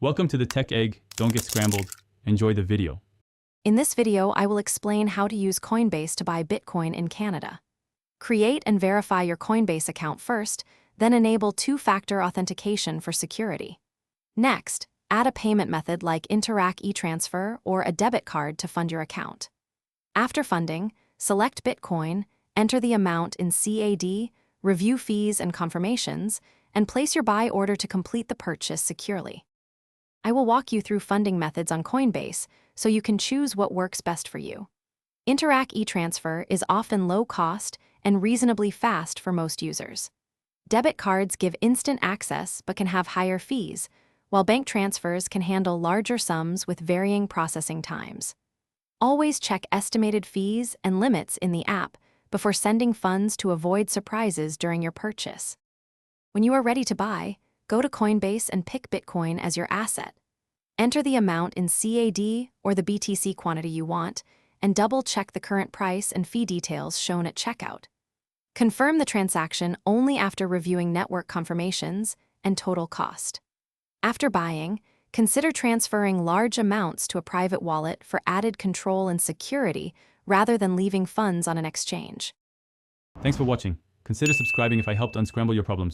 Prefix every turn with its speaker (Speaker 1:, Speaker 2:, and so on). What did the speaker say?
Speaker 1: Welcome to the Tech Egg. Don't get scrambled. Enjoy the video.
Speaker 2: In this video, I will explain how to use Coinbase to buy Bitcoin in Canada. Create and verify your Coinbase account first, then enable two-factor authentication for security. Next, add a payment method like Interac e-transfer or a debit card to fund your account. After funding, select Bitcoin, enter the amount in CAD, review fees and confirmations, and place your buy order to complete the purchase securely. I will walk you through funding methods on Coinbase so you can choose what works best for you. Interac e-transfer is often low cost and reasonably fast for most users. Debit cards give instant access but can have higher fees, while bank transfers can handle larger sums with varying processing times. Always check estimated fees and limits in the app before sending funds to avoid surprises during your purchase. When you are ready to buy, go to Coinbase and pick Bitcoin as your asset. Enter the amount in CAD or the BTC quantity you want, and double-check the current price and fee details shown at checkout. Confirm the transaction only after reviewing network confirmations and total cost. After buying, consider transferring large amounts to a private wallet for added control and security rather than leaving funds on an exchange.
Speaker 1: Thanks for watching. Consider subscribing if I helped unscramble your problems.